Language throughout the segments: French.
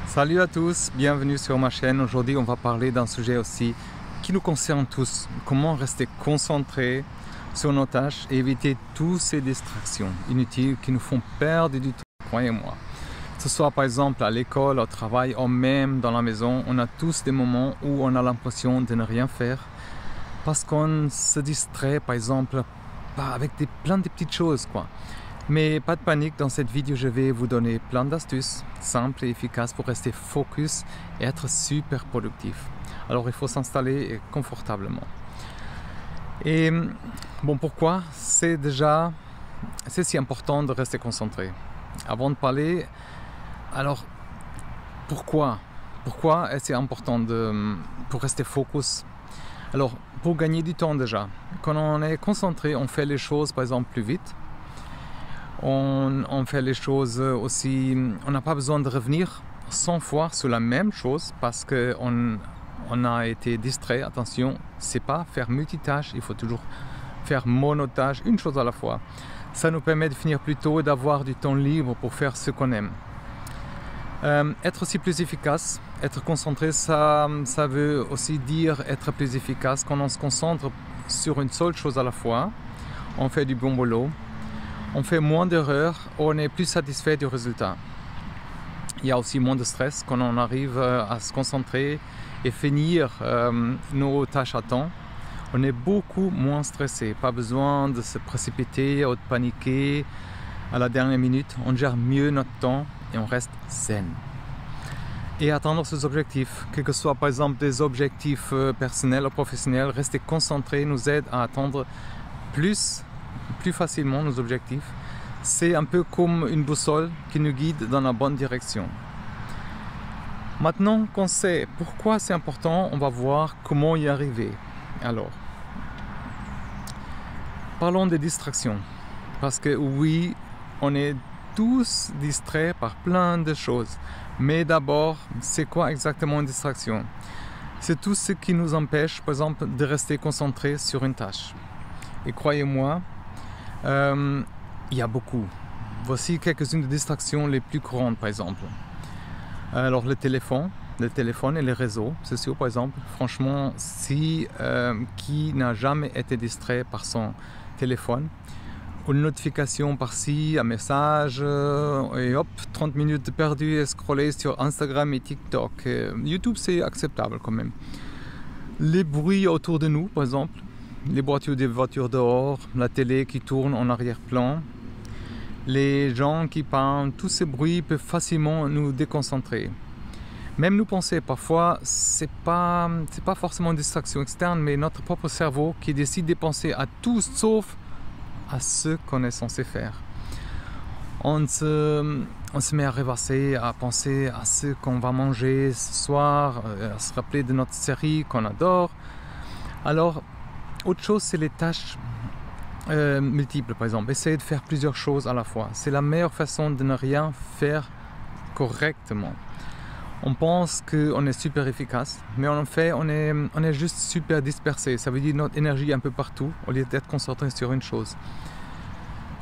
Salut à tous, bienvenue sur ma chaîne. Aujourd'hui, on va parler d'un sujet aussi qui nous concerne tous. Comment rester concentré sur nos tâches et éviter toutes ces distractions inutiles qui nous font perdre du temps, croyez-moi. Que ce soit par exemple à l'école, au travail ou même dans la maison, on a tous des moments où on a l'impression de ne rien faire parce qu'on se distrait par exemple avec plein de petites choses quoi. Mais pas de panique, dans cette vidéo je vais vous donner plein d'astuces simples et efficaces pour rester focus et être super productif. Alors il faut s'installer confortablement. Et bon, pourquoi c'est si important de rester concentré? Avant de parler, alors pourquoi est-ce important pour rester focus? Alors pour gagner du temps déjà, quand on est concentré, on fait les choses par exemple plus vite. On fait les choses aussi, on n'a pas besoin de revenir 100 fois sur la même chose parce qu'on a été distrait. Attention, c'est pas faire multitâche, il faut toujours faire monotâche, une chose à la fois. Ça nous permet de finir plus tôt et d'avoir du temps libre pour faire ce qu'on aime. Être aussi plus efficace, être concentré, ça veut aussi dire être plus efficace. Quand on se concentre sur une seule chose à la fois, on fait du bon boulot. On fait moins d'erreurs, on est plus satisfait du résultat. Il y a aussi moins de stress quand on arrive à se concentrer et finir nos tâches à temps. On est beaucoup moins stressé, pas besoin de se précipiter ou de paniquer à la dernière minute. On gère mieux notre temps et on reste zen. Et atteindre ces objectifs, quels que soient par exemple des objectifs personnels ou professionnels, rester concentré nous aide à atteindre plus facilement nos objectifs. C'est un peu comme une boussole qui nous guide dans la bonne direction. Maintenant qu'on sait pourquoi c'est important, on va voir comment y arriver. Alors, parlons des distractions. Parce que oui, on est tous distraits par plein de choses. Mais d'abord, c'est quoi exactement une distraction? C'est tout ce qui nous empêche, par exemple, de rester concentré sur une tâche. Et croyez-moi, il y a beaucoup. Voici quelques-unes des distractions les plus courantes par exemple. Alors le téléphone et les réseaux sociaux par exemple. Franchement, qui n'a jamais été distrait par son téléphone? Une notification par-ci, un message, et hop, 30 minutes perdues à scroller sur Instagram et TikTok. YouTube c'est acceptable quand même. Les bruits autour de nous par exemple. Les des voitures dehors, la télé qui tourne en arrière-plan, les gens qui parlent, tous ces bruits peuvent facilement nous déconcentrer. Même nos pensées, parfois, c'est pas forcément une distraction externe, mais notre propre cerveau qui décide de penser à tout sauf à ce qu'on est censé faire. On se met à rêvasser, à penser à ce qu'on va manger ce soir, à se rappeler de notre série qu'on adore. Alors, autre chose, c'est les tâches multiples, par exemple. Essayer de faire plusieurs choses à la fois. C'est la meilleure façon de ne rien faire correctement. On pense qu'on est super efficace, mais en fait, on est juste super dispersé. Ça veut dire notre énergie un peu partout, au lieu d'être concentré sur une chose.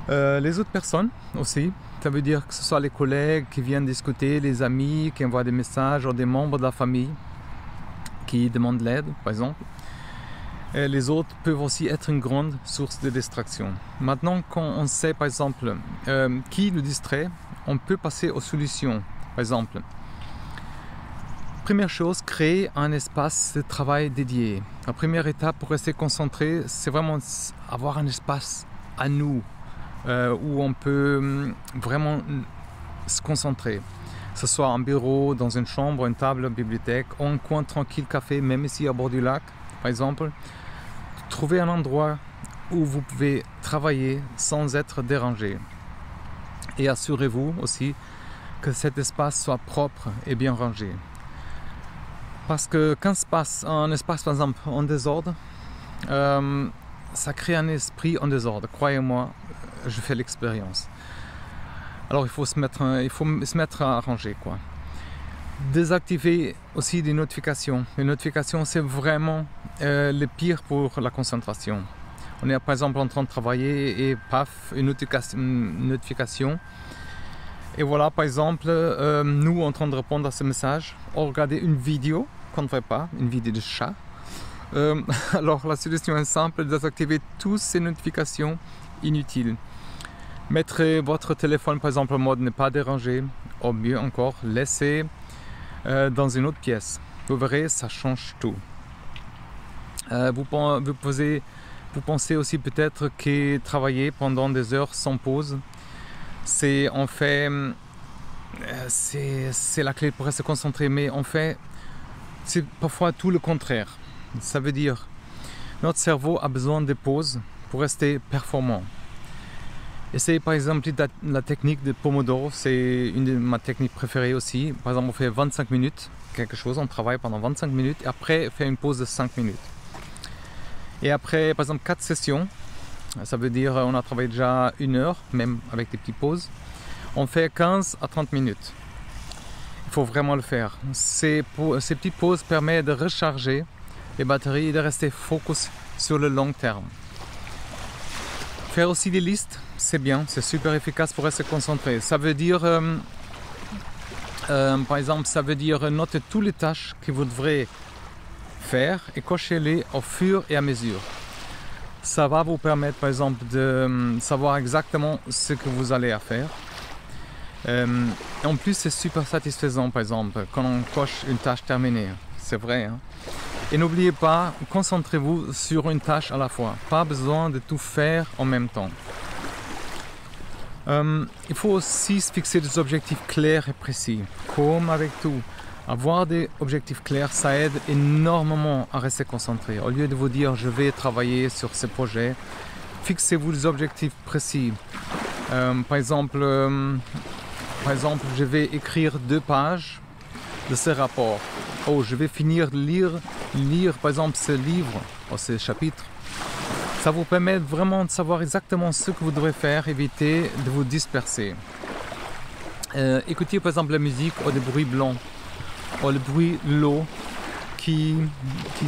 Les autres personnes aussi, ça veut dire que ce soit les collègues qui viennent discuter, les amis qui envoient des messages, ou des membres de la famille qui demandent l'aide, par exemple. Les autres peuvent aussi être une grande source de distraction. Maintenant, quand on sait par exemple qui nous distrait, on peut passer aux solutions. Par exemple, première chose, créer un espace de travail dédié. La première étape pour rester concentré, c'est vraiment avoir un espace à nous où on peut vraiment se concentrer. Que ce soit un bureau, dans une chambre, une table, une bibliothèque, ou un coin tranquille café, même ici à bord du lac, par exemple. Trouvez un endroit où vous pouvez travailler sans être dérangé. Et assurez-vous aussi que cet espace soit propre et bien rangé. Parce que qu'un espace par exemple en désordre, ça crée un esprit en désordre. Croyez-moi, je fais l'expérience. Alors il faut se mettre à ranger quoi. Désactiver aussi des notifications. Les notifications, c'est vraiment le pire pour la concentration. On est par exemple en train de travailler et paf, une notification Et voilà, par exemple, nous en train de répondre à ce message, on regardait une vidéo qu'on ne fait pas, une vidéo de chat. Alors la solution est simple, désactiver toutes ces notifications inutiles. Mettre votre téléphone par exemple en mode ne pas déranger, ou mieux encore, laisser dans une autre pièce. Vous verrez, ça change tout. Vous pensez aussi peut-être que travailler pendant des heures sans pause, c'est en fait c'est la clé pour se concentrer, mais en fait c'est parfois tout le contraire. Ça veut dire notre cerveau a besoin de pauses pour rester performant. Essayez par exemple la technique de Pomodoro, c'est une de mes techniques préférées aussi. Par exemple, on fait 25 minutes quelque chose, on travaille pendant 25 minutes et après on fait une pause de 5 minutes. Et après par exemple 4 sessions, ça veut dire on a travaillé déjà 1 heure, même avec des petites pauses. On fait 15 à 30 minutes. Il faut vraiment le faire. Ces petites pauses permettent de recharger les batteries et de rester focus sur le long terme. Faire aussi des listes, c'est bien, c'est super efficace pour rester concentré. Ça veut dire, par exemple, ça veut dire noter toutes les tâches que vous devrez faire et cocher-les au fur et à mesure. Ça va vous permettre, par exemple, de savoir exactement ce que vous allez faire. En plus, c'est super satisfaisant, par exemple, quand on coche une tâche terminée. C'est vrai, hein? Et n'oubliez pas, concentrez-vous sur une tâche à la fois. Pas besoin de tout faire en même temps. Il faut aussi se fixer des objectifs clairs et précis. Comme avec tout, avoir des objectifs clairs, ça aide énormément à rester concentré. Au lieu de vous dire je vais travailler sur ce projet, fixez-vous des objectifs précis. Par exemple, je vais écrire 2 pages de ce rapport. Oh, je vais finir de lire par exemple ce livre, ou ce chapitre. Ça vous permet vraiment de savoir exactement ce que vous devrez faire, éviter de vous disperser. Écoutez par exemple la musique ou des bruits blancs, ou le bruit de l'eau qui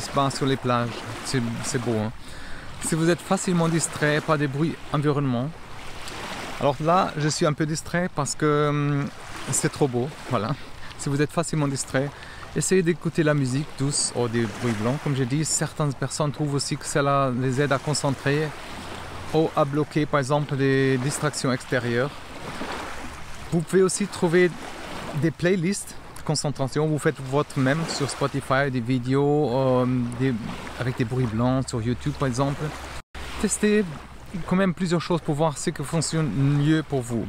se passe sur les plages. C'est beau, hein? Si vous êtes facilement distrait par des bruits environnement, alors là je suis un peu distrait parce que c'est trop beau, voilà. Si vous êtes facilement distrait, essayez d'écouter la musique douce ou des bruits blancs. Comme j'ai dit, certaines personnes trouvent aussi que cela les aide à concentrer ou à bloquer par exemple des distractions extérieures. Vous pouvez aussi trouver des playlists de concentration. Vous faites votre même sur Spotify, des vidéos avec des bruits blancs sur YouTube par exemple. Testez quand même plusieurs choses pour voir ce qui fonctionne mieux pour vous.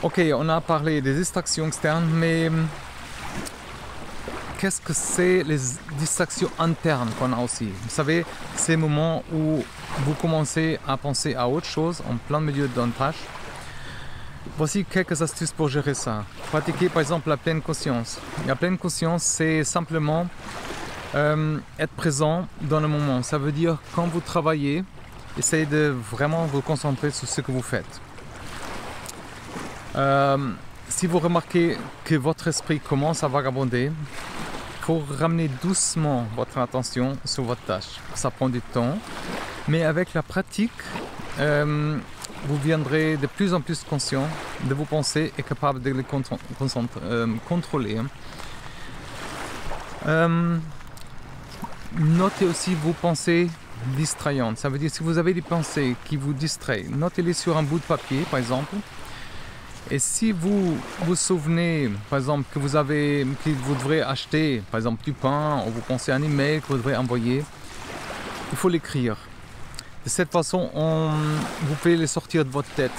Ok, on a parlé des distractions externes, mais qu'est-ce que c'est les distractions internes qu'on a aussi? Vous savez, ces moments où vous commencez à penser à autre chose en plein milieu d'une tâche. Voici quelques astuces pour gérer ça. Pratiquez par exemple la pleine conscience. La pleine conscience, c'est simplement être présent dans le moment. Ça veut dire quand vous travaillez, essayez de vraiment vous concentrer sur ce que vous faites. Si vous remarquez que votre esprit commence à vagabonder, il faut ramener doucement votre attention sur votre tâche. Ça prend du temps, mais avec la pratique, vous viendrez de plus en plus conscient de vos pensées et capable de les contrôler. Notez aussi vos pensées distrayantes. Ça veut dire si vous avez des pensées qui vous distraient, notez-les sur un bout de papier par exemple. Et si vous vous souvenez, par exemple, que vous devrez acheter, par exemple, du pain, ou vous pensez à un email que vous devrez envoyer, il faut l'écrire. De cette façon, vous pouvez les sortir de votre tête,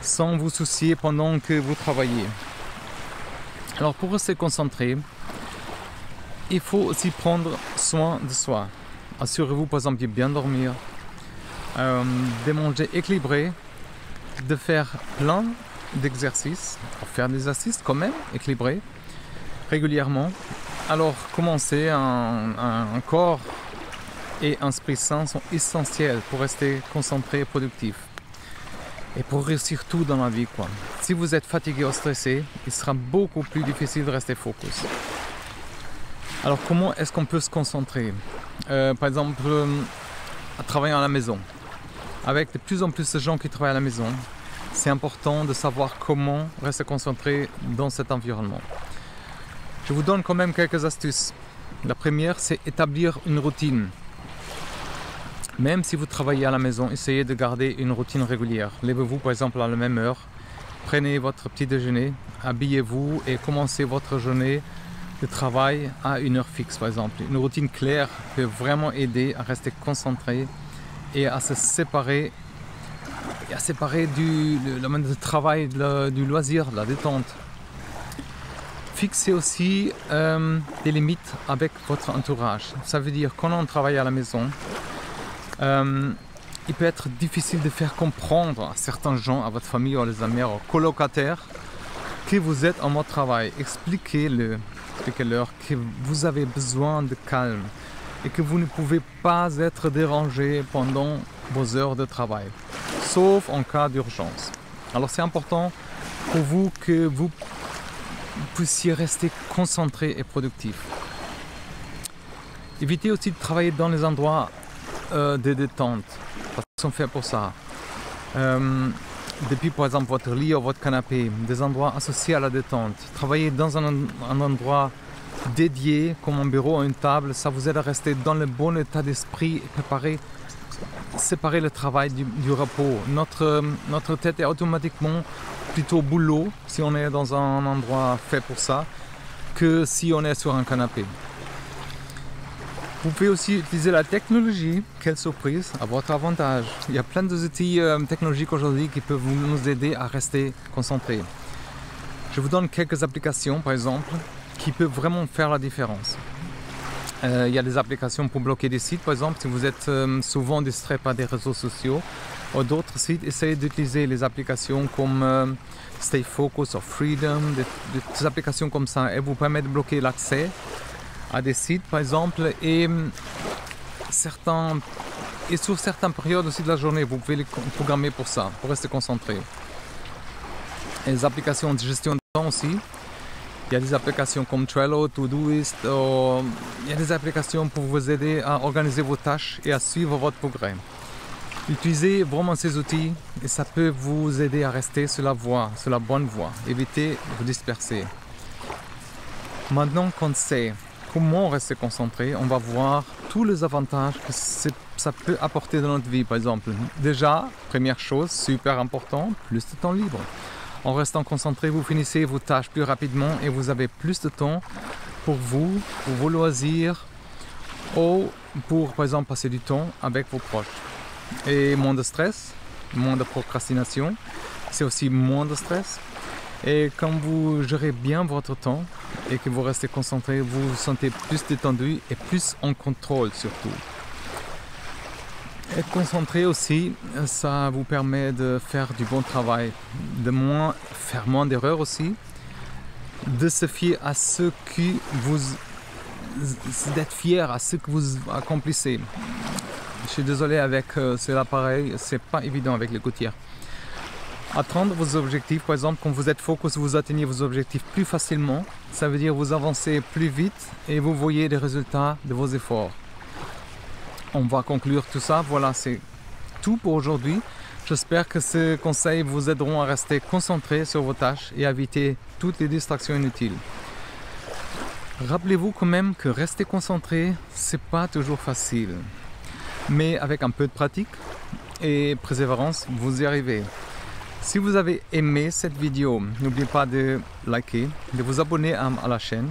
sans vous soucier pendant que vous travaillez. Alors, pour rester concentré, il faut aussi prendre soin de soi. Assurez-vous, par exemple, de bien dormir, de manger équilibré, de faire plein d'exercices, faire des exercices quand même équilibrés régulièrement. Alors commencer un corps et un esprit sain sont essentiels pour rester concentré et productif et pour réussir tout dans la vie, quoi. Si vous êtes fatigué ou stressé, il sera beaucoup plus difficile de rester focus. Alors comment est-ce qu'on peut se concentrer? Par exemple à travailler à la maison. Avec de plus en plus de gens qui travaillent à la maison, c'est important de savoir comment rester concentré dans cet environnement. Je vous donne quand même quelques astuces. La première, c'est établir une routine. Même si vous travaillez à la maison, essayez de garder une routine régulière. Levez-vous par exemple à la même heure, prenez votre petit déjeuner, habillez-vous et commencez votre journée de travail à une heure fixe par exemple. Une routine claire peut vraiment aider à rester concentré et à se séparer, du travail, du loisir, de la détente. Fixez aussi des limites avec votre entourage. Ça veut dire quand on travaille à la maison, il peut être difficile de faire comprendre à certains gens, à votre famille, ou à les amis, aux colocataires, que vous êtes en mode travail. Expliquez-leur que vous avez besoin de calme et que vous ne pouvez pas être dérangé pendant vos heures de travail, sauf en cas d'urgence. Alors c'est important pour vous que vous puissiez rester concentré et productif. Évitez aussi de travailler dans les endroits de détente, parce qu'ils sont faits pour ça. Depuis par exemple votre lit ou votre canapé, des endroits associés à la détente. Travaillez dans un endroit dédié, comme un bureau ou une table, ça vous aide à rester dans le bon état d'esprit et séparer le travail du repos. Notre tête est automatiquement plutôt boulot si on est dans un endroit fait pour ça, que si on est sur un canapé. Vous pouvez aussi utiliser la technologie, quelle surprise, à votre avantage. Il y a plein d'outils technologiques aujourd'hui qui peuvent nous aider à rester concentrés. Je vous donne quelques applications par exemple qui peuvent vraiment faire la différence. Il y a des applications pour bloquer des sites par exemple, si vous êtes souvent distrait par des réseaux sociaux ou d'autres sites, essayez d'utiliser les applications comme Stay Focus ou Freedom, des applications comme ça, elles vous permettent de bloquer l'accès à des sites par exemple et sur certaines périodes aussi de la journée vous pouvez les programmer pour ça, pour rester concentré. Et les applications de gestion de temps aussi, il y a des applications comme Trello, Todoist, il y a des applications pour vous aider à organiser vos tâches et à suivre votre progrès. Utilisez vraiment ces outils et ça peut vous aider à rester sur la bonne voie, évitez de vous disperser. Maintenant qu'on sait comment rester concentré, on va voir tous les avantages que ça peut apporter dans notre vie par exemple. Déjà, première chose, super important, plus de temps libre. En restant concentré, vous finissez vos tâches plus rapidement et vous avez plus de temps pour vous, pour vos loisirs ou pour par exemple passer du temps avec vos proches. Et moins de stress, moins de procrastination, c'est aussi moins de stress. Et quand vous gérez bien votre temps et que vous restez concentré, vous vous sentez plus détendu et plus en contrôle surtout. Être concentré aussi, ça vous permet de faire du bon travail, faire moins d'erreurs aussi, de se fier à ce que d'être fier à ce que vous accomplissez. Je suis désolé avec c'est l'appareil, c'est pas évident avec les gouttières. Atteindre vos objectifs, par exemple, quand vous êtes focus, vous atteignez vos objectifs plus facilement. Ça veut dire vous avancez plus vite et vous voyez les résultats de vos efforts. On va conclure tout ça. Voilà, c'est tout pour aujourd'hui. J'espère que ces conseils vous aideront à rester concentrés sur vos tâches et à éviter toutes les distractions inutiles. Rappelez-vous quand même que rester concentré, c'est pas toujours facile. Mais avec un peu de pratique et persévérance, vous y arrivez. Si vous avez aimé cette vidéo, n'oubliez pas de liker, de vous abonner à la chaîne,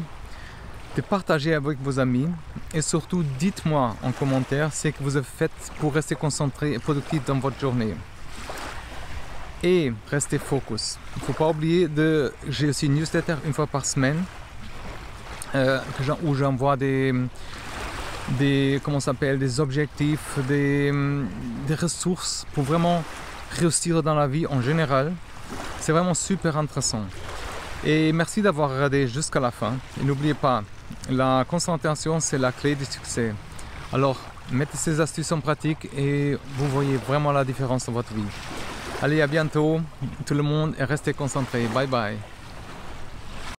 de partager avec vos amis et surtout dites-moi en commentaire ce que vous avez fait pour rester concentré et productif dans votre journée. Et restez focus. Il ne faut pas oublier j'ai aussi une newsletter une fois par semaine où j'envoie des objectifs, des ressources pour vraiment réussir dans la vie en général. C'est vraiment super intéressant. Et merci d'avoir regardé jusqu'à la fin. Et n'oubliez pas, la concentration, c'est la clé du succès. Alors, mettez ces astuces en pratique et vous voyez vraiment la différence dans votre vie. Allez, à bientôt tout le monde et restez concentrés. Bye bye.